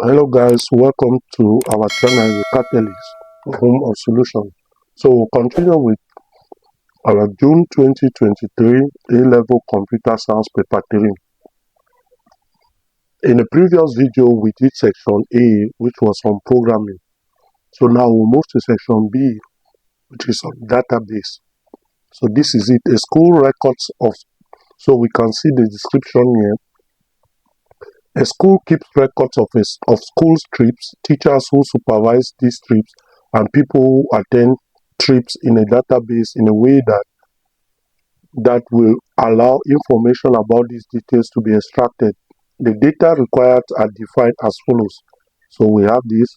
Hello guys, welcome to our channel Catalyst Home of Solution. So we'll continue with our June 2023 A-Level Computer Science Paper 3. In the previous video we did section A, which was on programming. So now we'll move to section B, which is on database. So this is it, a school records of, so we can see the description here. A school keeps records of school trips, teachers who supervise these trips, and people who attend trips in a database in a way that will allow information about these details to be extracted. The data required are defined as follows. So we have this.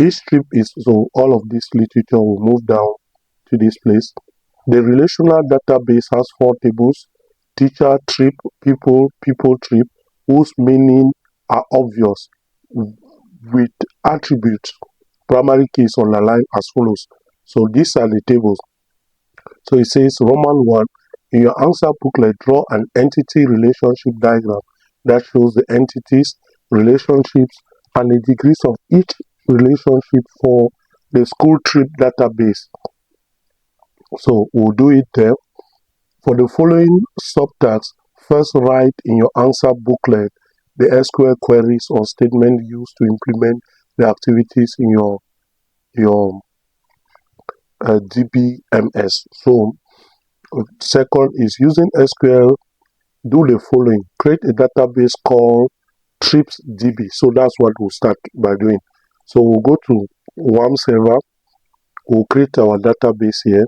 Each trip is, so all of this literature will move down to this place. The relational database has 4 tables: teacher, trip, people trip, whose meaning are obvious, with attributes. Primary key is underlined as follows. So these are the tables. So it says Roman 1, in your answer booklet, draw an entity relationship diagram that shows the entities, relationships, and the degrees of each relationship for the school trip database. So we'll do it there. For the following subtasks, first write in your answer booklet the SQL queries or statement used to implement the activities in your DBMS. So second is using SQL, do the following. Create a database called tripsDB. So that's what we'll start by doing. So we'll go to WAM server. We'll create our database here,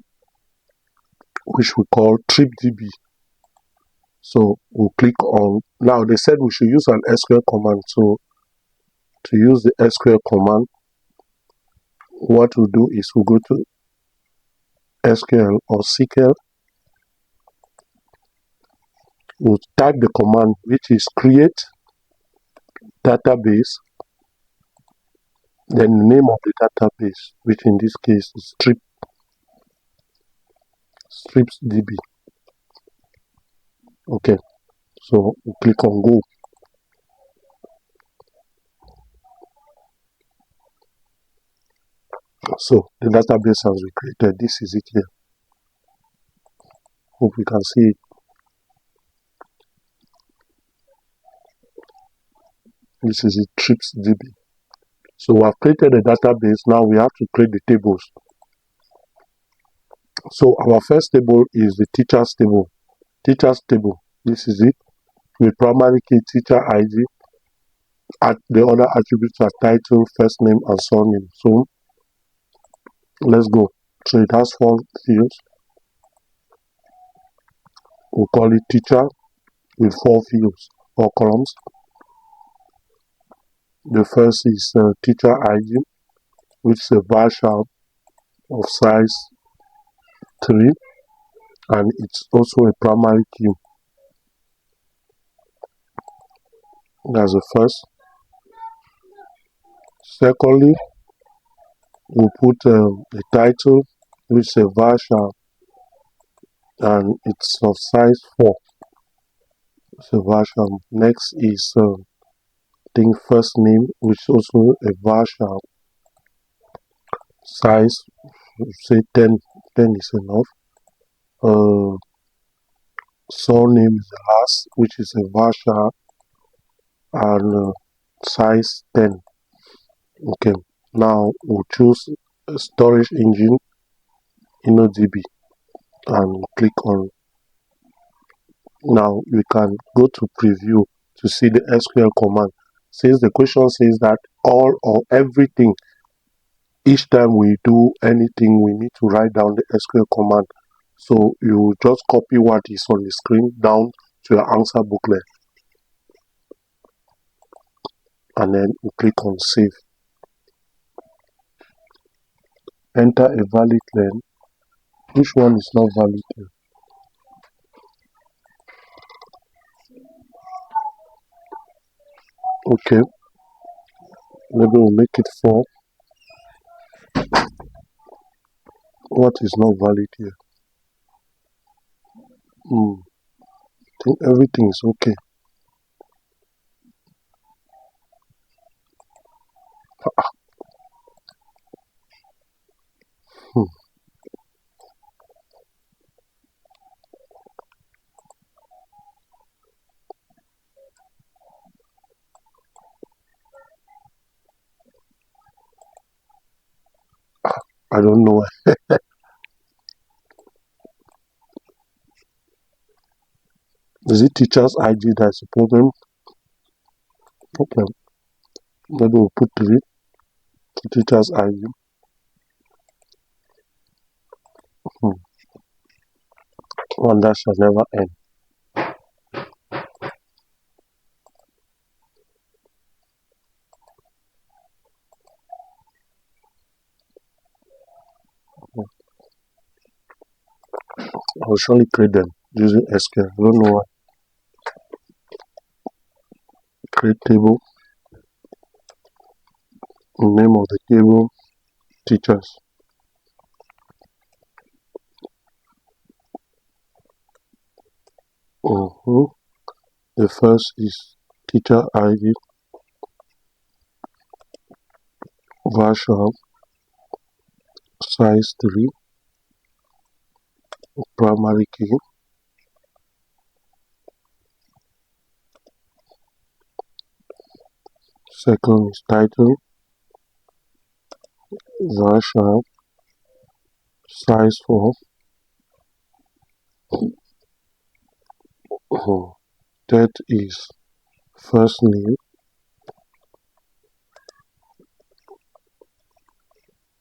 which we call tripsDB. So we'll click on, now they said we should use an SQL command. So to use the SQL command, what we'll do is we'll go to SQL or SQL. We'll type the command, which is create database, then the name of the database, which in this case is tripsDB. Okay, so we'll click on go. So the database has been created. This is it here. Hope you can see it. This is it, tripsDB. So we have created a database. Now we have to create the tables. So our first table is the teachers table. Teachers table. This is it. With primary key, teacher ID. The other attributes are title, first name, and surname. So let's go. So it has 4 fields. We'll call it teacher with 4 fields or columns. The first is teacher ID, which is a varchar of size 3, and it's also a primary key. That's the first. Secondly, we'll put the title, which is a varchar, and it's of size 4. It's a varchar. Next is first name, which is also a varchar, size, say 10 is enough. Surname is the last, which is a varchar, and size 10. Okay, now we'll choose storage engine, InnoDB, and click on. Now we can go to preview to see the SQL command. Since the question says that all or everything, each time we do anything, we need to write down the SQL command. So you just copy what is on the screen down to your answer booklet, and then you click on save. Enter a valid length. Which one is not valid here? Okay, maybe we'll make it 4. What is not valid here? I think everything is okay. I don't know. Is it teacher's ID that's the problem? Okay, maybe we'll put 3 to teacher's ID. One that shall never end. I'll surely create them using SQL. I don't know why. Create table. Name of the table, teachers. The first is teacher ID, version, size 3, primary key. Second is title, version, size 4. Third is first name,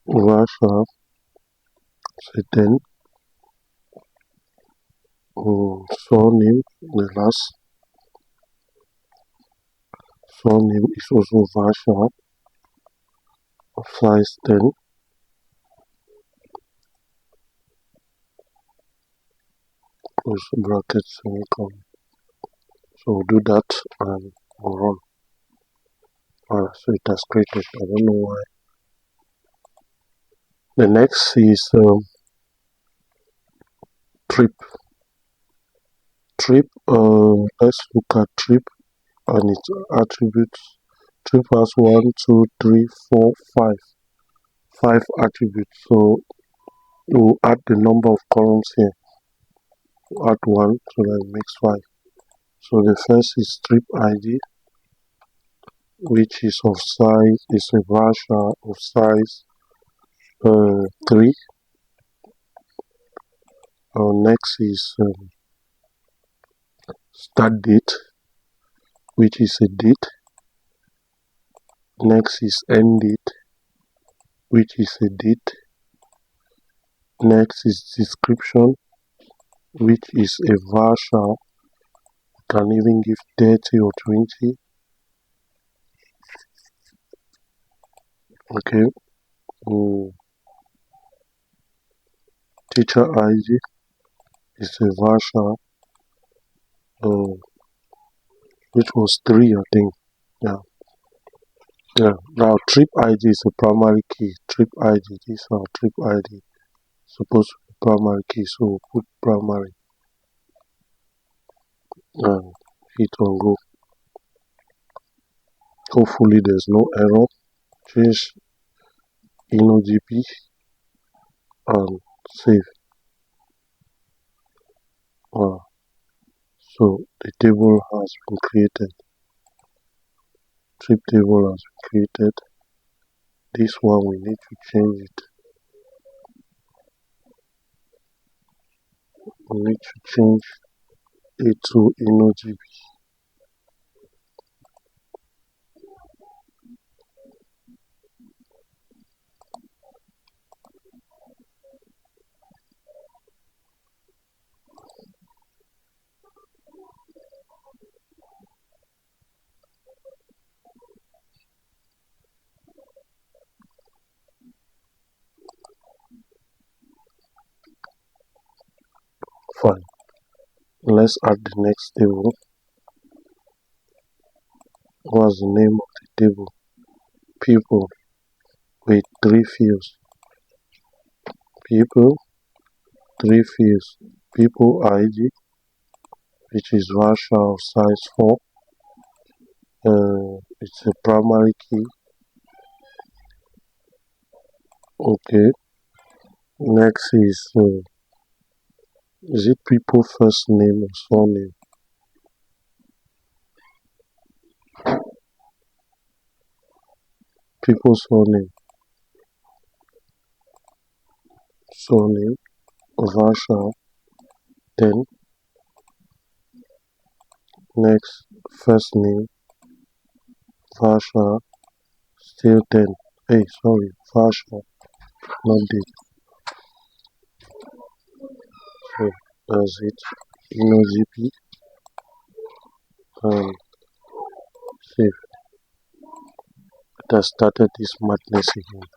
version, say 10. Surname, the last surname is also version, size 10. Close brackets, semicolon. So we'll do that and we'll run. So it has created. I don't know why. The next is trip. Let's look at trip and its attributes. Trip has 1, 2, 3, 4, 5. 5 attributes. So we'll add the number of columns here. We'll add 1, so that makes 5. So the first is trip ID, which is of size, is a version of size 3. Next is start date, which is a date. Next is end date, which is a date. Next is description, which is a version. Can even give 30 or 20. Okay. Teacher ID is a version, which was 3, I think. Yeah. Now trip ID is a primary key. Trip ID. This is our trip ID. Supposed to be primary key, so we'll put primary and hit on go. Hopefully there's no error. Change InnoDB and save. So the table has been created. Trip table has been created. This one we need to change it. We need to change it to InnoDB. Fine. Let's add the next table. What's the name of the table? People with 3 fields. People, 3 fields. People ID, which is version of size 4. It's a primary key. Okay. Next is it people first name or surname? People surname. surname, Varsha, then next first name, Varsha, still 10. Hey, sorry, Varsha, not date. So that's it. GP and save. It has started this madness again.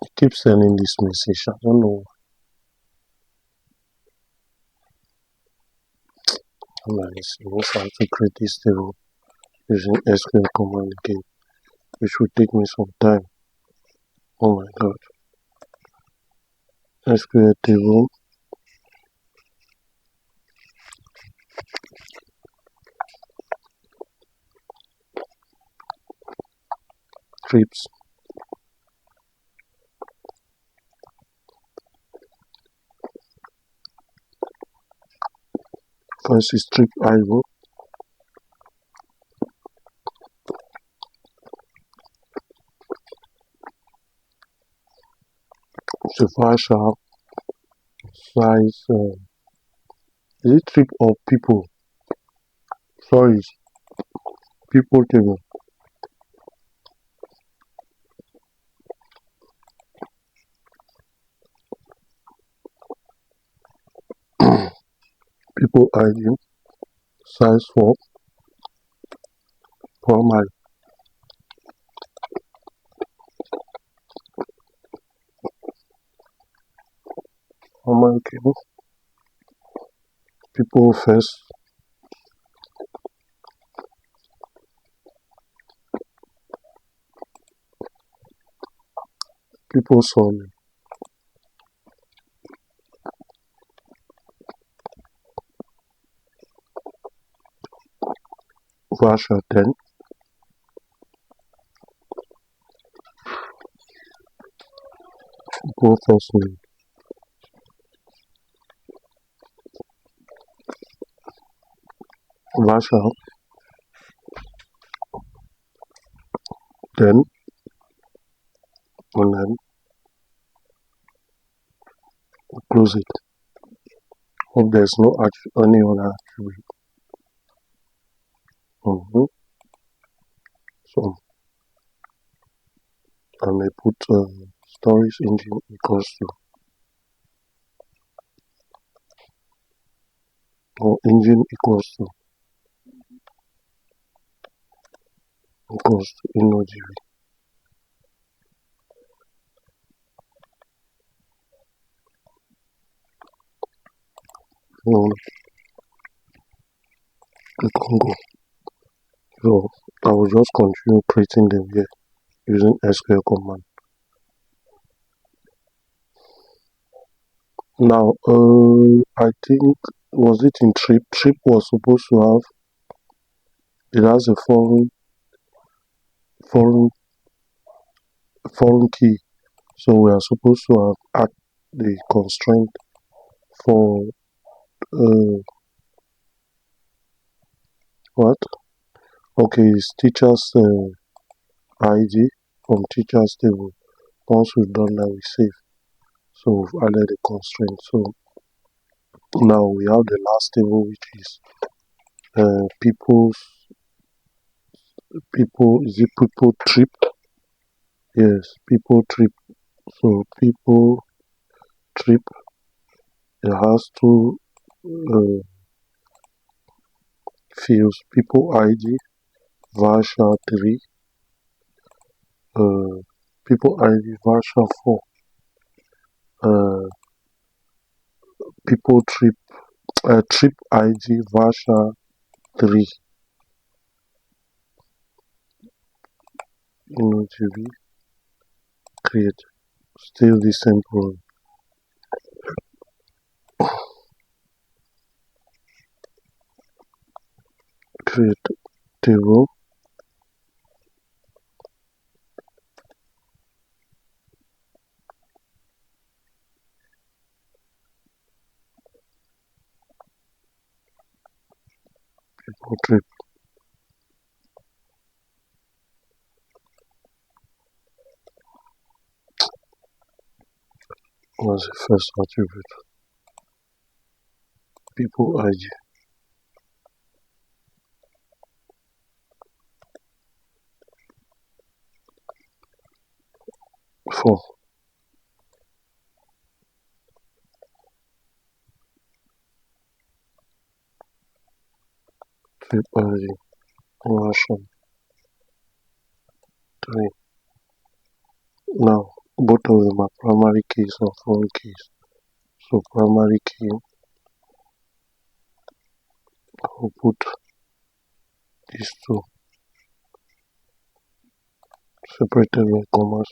It keeps sending this message. I don't know. I'm not listening. If I have to create this table using SQL command again, which will take me some time. Oh my god. SQL table. Trips. First is trip IO. So Varsha size. Is it trip or people? Sorry, people table. People ID. Size 4. Primary. Primary table. People first. People surname. Varsha 10. People first name. Varsha 10. And then close it. Hope there's no any other attribute. So I may put storage engine equals to, or engine equals to InnoGV. No, click on go. So I will just continue creating them here using SQL command. Now, I think, was it in trip? Trip was supposed to have, it has a foreign key. So we are supposed to have add the constraint for, what? Okay, it's teacher's ID from teacher's table. Once we've done that, we save. So we've added a constraint. So now we have the last table, which is people, is it people trip? Yes, people trip. So people trip, it has two fields, people ID, Varsha 3, people ID, Varsha 4, people trip, trip ID, Varsha 3. InnoDB, create, still the same problem. Create table, people trip, was the first attribute. People ID, 4, trip ID, version 3. Now, both of them are primary keys and foreign keys. So primary key, I will put these two separated by commas.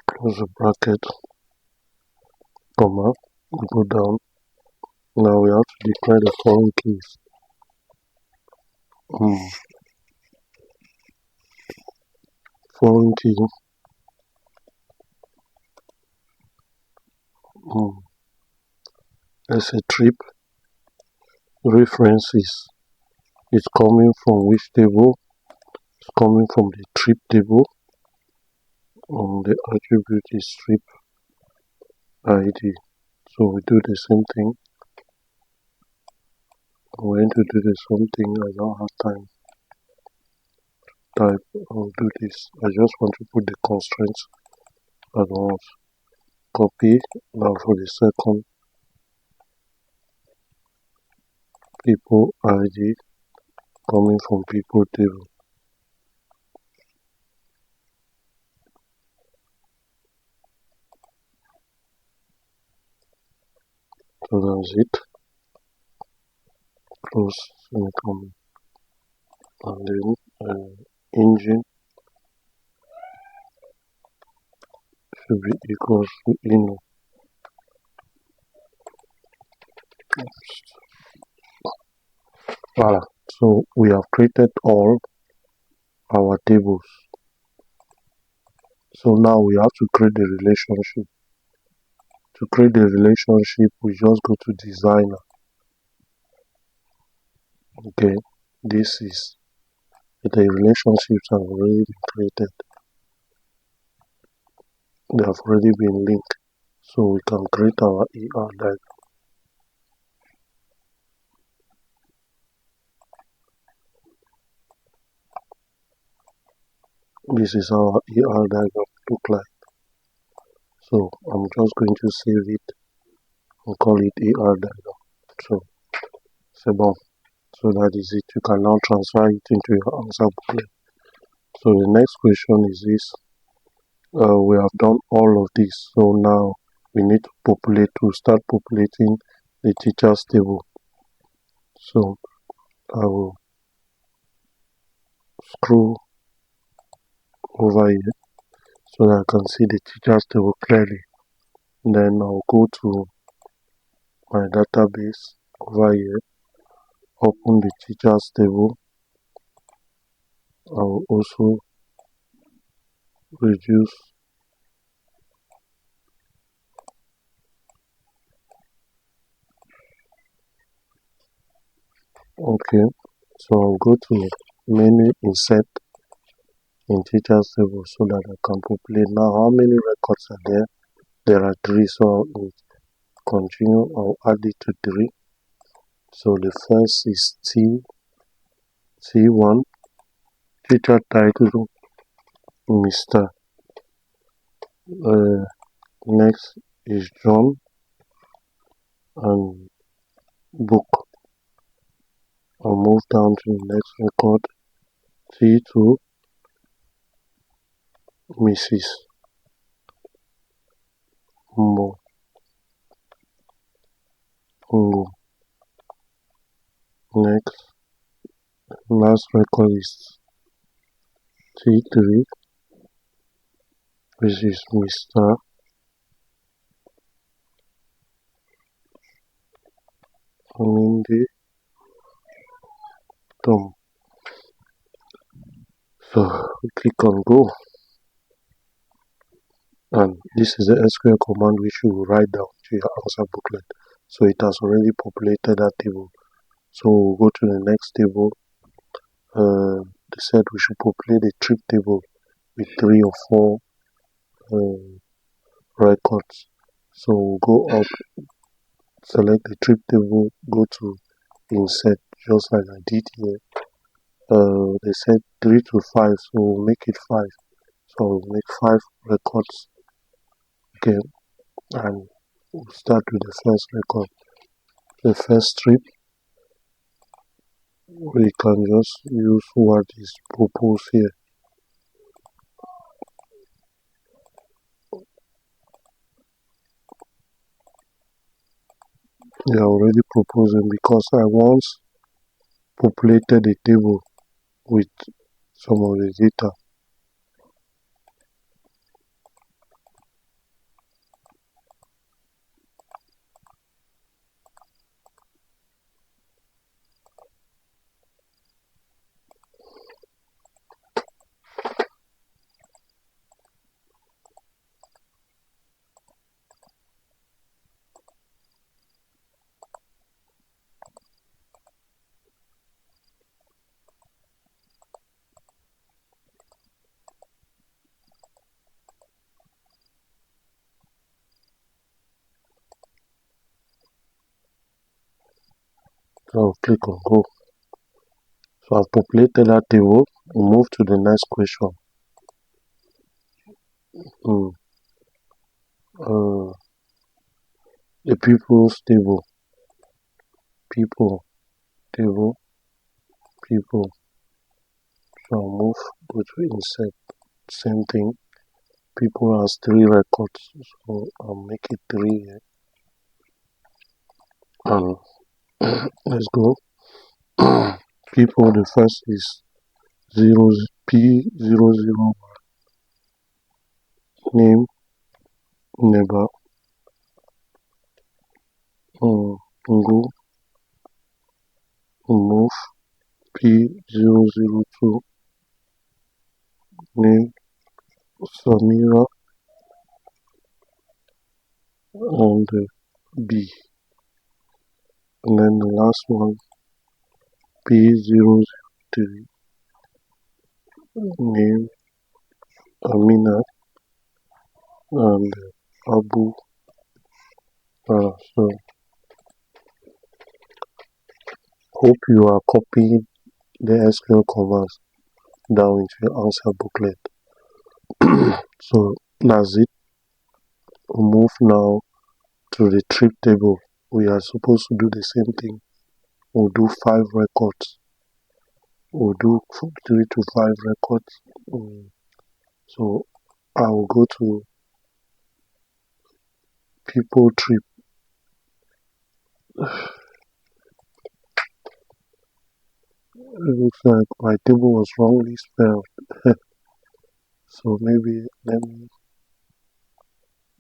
Close the bracket, comma, go down. Now we have to declare the foreign keys. Foreign key, let's say trip, references is coming from which table? It's coming from the trip table. The attribute is trip ID. So we do the same thing. I'm going to do the same thing. I don't have time to type. I'll do this. I just want to put the constraints at once. Copy. Now for the second, people ID coming from people table. So that's it. Close semicolon. And then engine should be equals to inno. Voila. So we have created all our tables. So now we have to create the relationship. To create the relationship, we just go to designer. Okay, this is the relationships have already been created. They have already been linked. So we can create our ER diagram. This is how our ER diagram look like. So I'm just going to save it and call it ER diagram. So c'est bon. So that is it. You can now transfer it into your answer booklet. So the next question is this. We have done all of this. So now we need to start populating the teachers table. So I will scroll over here so that I can see the teachers table clearly. Then I'll go to my database over here, open the teachers table. I will also reduce okay, so I'll go to menu insert in teachers table so that I can populate. Now how many records are there? There are 3, so I'll continue. I'll add it to 3. So the first is T1, teacher title Mr. Next is John and book. I'll move down to the next record, T2, Mrs. Mo. Next, last record is T3, which is Mr. Aminde Tom. So we click on go, and this is the SQL command which you will write down to your answer booklet. So it has already populated that table. So we'll go to the next table. They said we should populate a trip table with 3 or 4 records. So we'll go up, select the trip table, go to insert, just like I did here. They said 3 to 5, so we'll make it 5. So we'll make 5 records again, and we'll start with the first record. The first trip, we can just use what is proposed here. They are already proposing because I once populated a table with some of the data. So I'll click on go. So I've populated that table. We'll move to the next question. The people's table. People, table, people. So I'll move, go to insert. Same thing. People has 3 records. So I'll make it 3 here. And let's go. People, the first is 0 P001. Name, neighbor. Go, move. P002. Name, Samira. And B. And then the last one, P003. Name, Amina. And Abu. So hope you are copying the SQL commands down into your answer booklet. So that's it. We'll move now to the trip table. We are supposed to do the same thing. We'll do 5 records. We'll do 3 to 5 records. So I will go to people trip. It looks like my table was wrongly spelled. So maybe let me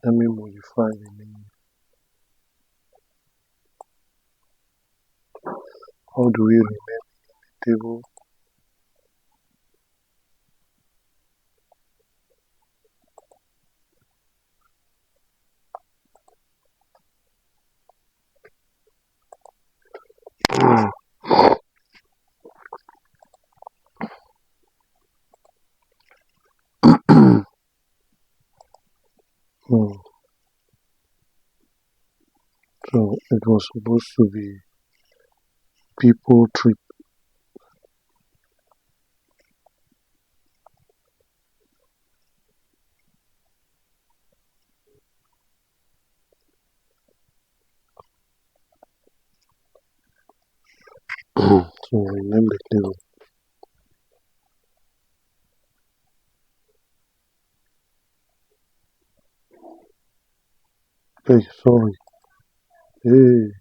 modify the name. How do we rename the table? So it was supposed to be people trip. So rename the table. Hey, sorry. Hey,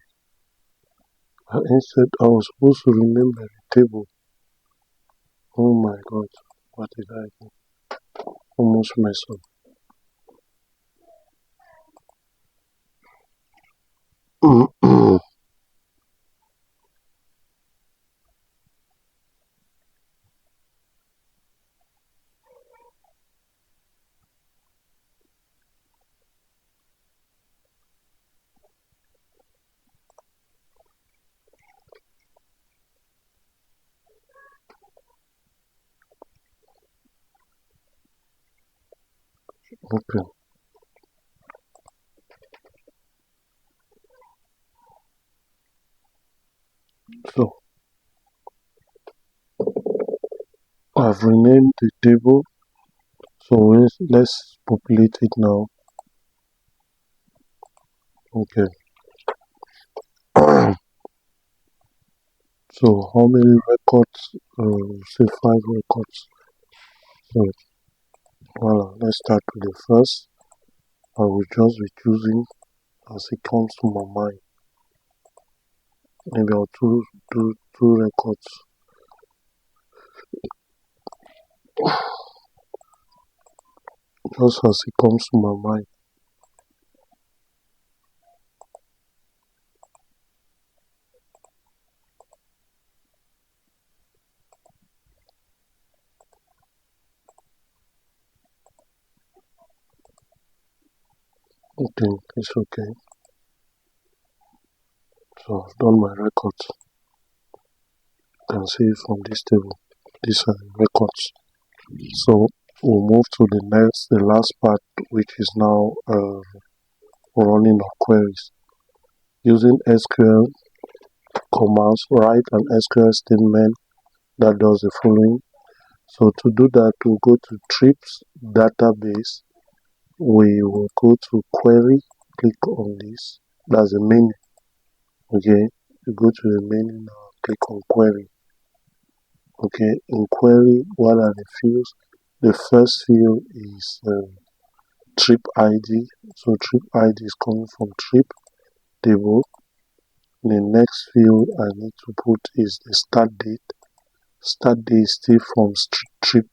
Instead, I was supposed to rename the table. Oh my god, what did I do? Almost mess up. Okay, so I've renamed the table. So let's populate it now. Okay. So how many records? Say 5 records. So voilà, let's start with the first. I will just be choosing as it comes to my mind. Maybe I'll do two records. Just as it comes to my mind. Okay, it's okay. So I've done my records. You can see from this table. These are the records. So we'll move to the last part, which is now running of queries. Using SQL commands, write an SQL statement that does the following. So to do that, we'll go to trips database. We will go to query, click on this. That's the menu. Okay, you go to the menu now, click on query. Okay, in query, what are the fields? The first field is trip ID. So trip ID is coming from trip table. The next field I need to put is the start date. Start date is still from trip.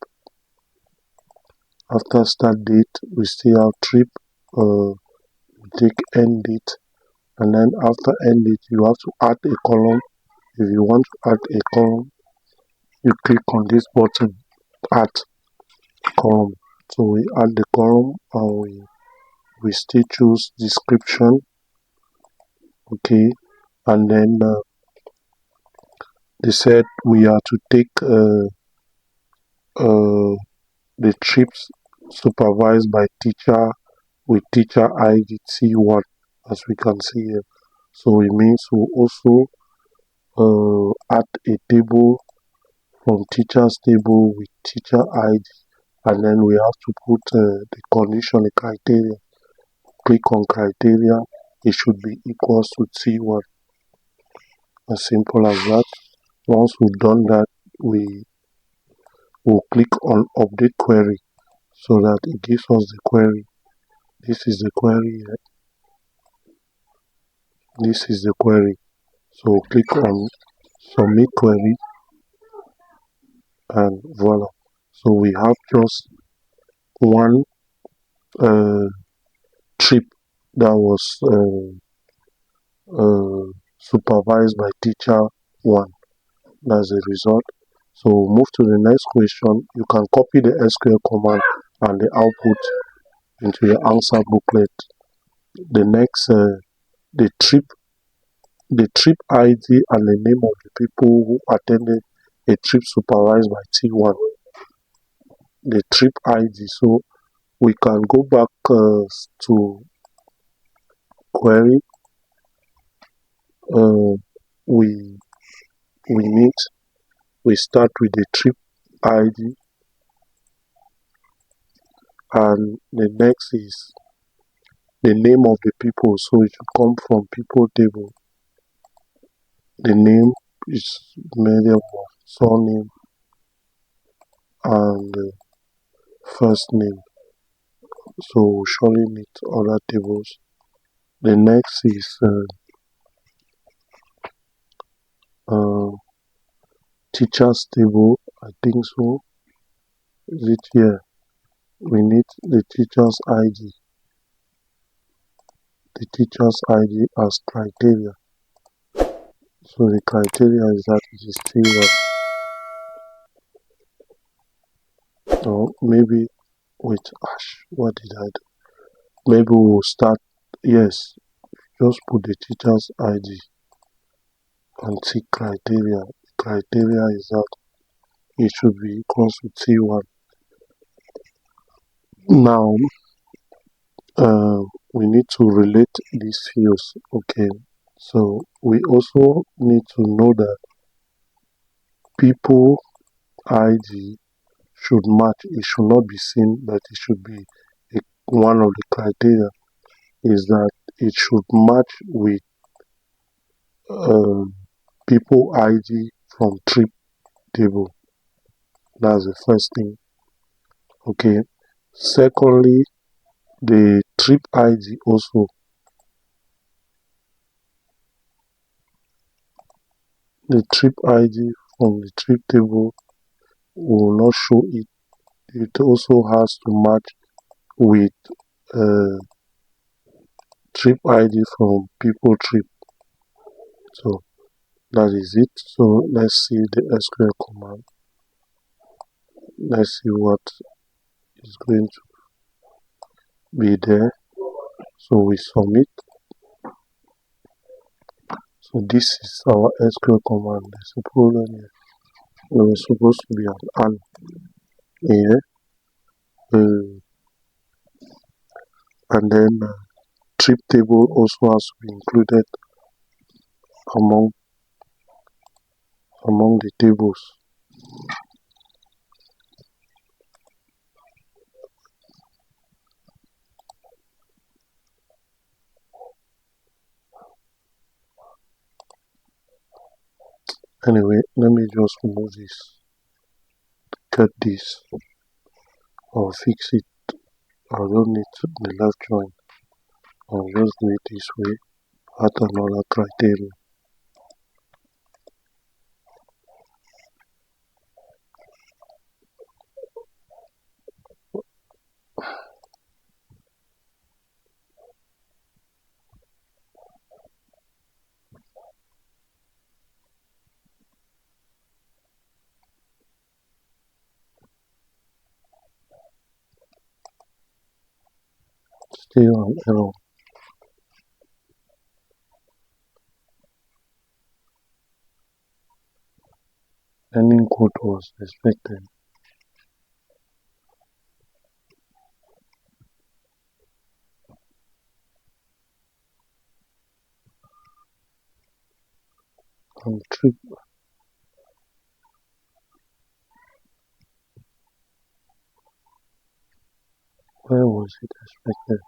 After start date, we still have trip. We take end date, and then after end date, you have to add a column. If you want to add a column, you click on this button, add column. So we add the column, and we still choose description. Okay, and then they said we are to take the trips supervised by teacher with teacher ID T1, as we can see here. So it means we also add a table from teacher's table with teacher ID, and then we have to put the condition, the criteria. Click on criteria, it should be equals to T1. As simple as that. Once we've done that, we will click on update query so that it gives us the query. This is the query. This is the query. So click on submit query, and voila. So we have just one trip that was supervised by teacher 1. That's the result. So we'll move to the next question. You can copy the SQL command and the output into your answer booklet. The next, the trip ID and the name of the people who attended a trip supervised by T1. The trip ID. So we can go back to query. We start with the trip ID, and the next is the name of the people. So it should come from people table. The name is medium of surname and first name. So we surely need other tables. The next is teachers table, I think so. Is it here? We need the teacher's ID. The teacher's ID as criteria. So the criteria is that it is T1. Or maybe with what did I do? Maybe we'll start. Yes, just put the teacher's ID and see criteria. The criteria is that it should be equals to T1. Now, we need to relate these fields. Okay, so we also need to know that people ID should match. It should not be seen, but it should be one of the criteria is that it should match with people ID from trip table. That's the first thing. Okay. Secondly, the trip ID also. The trip ID from the trip table will not show it. It also has to match with trip ID from people trip. So that is it. So let's see the SQL command. Let's see what is going to be there. So we submit. So this is our SQL command. There's a problem here. It was supposed to be an here. And then trip table also has to be included among the tables. Anyway, let me just remove this, cut this, or fix it. I don't need the left join. I'll just do it this way, add another criteria. Still on error. Ending code was expected. And trip. Where was it expected?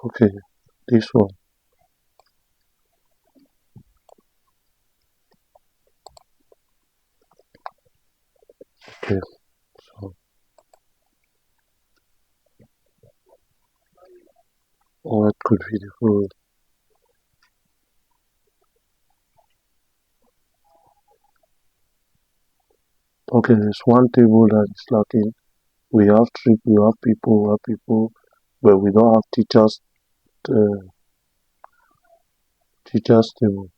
Okay, this one. Okay, so what could be the rule? Okay, there's one table that is lacking. We have trip, we have people, but we don't have teachers table.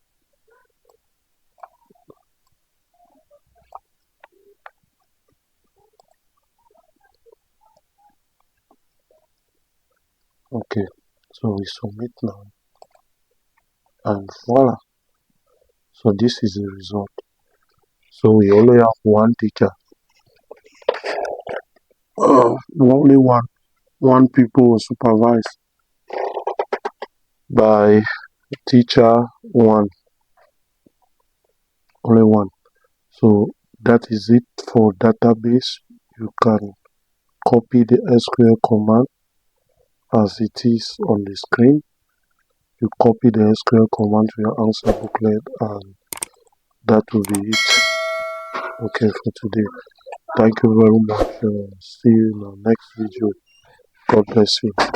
Okay, so we submit now, and voila. So this is the result. So we only have one teacher. Only one people was supervised by teacher one. Only one. So that is it for database. You can copy the SQL command as it is on the screen. You copy the SQL command to your answer booklet, and that will be it. Okay for today. Thank you very much. See you in our next video. God bless you.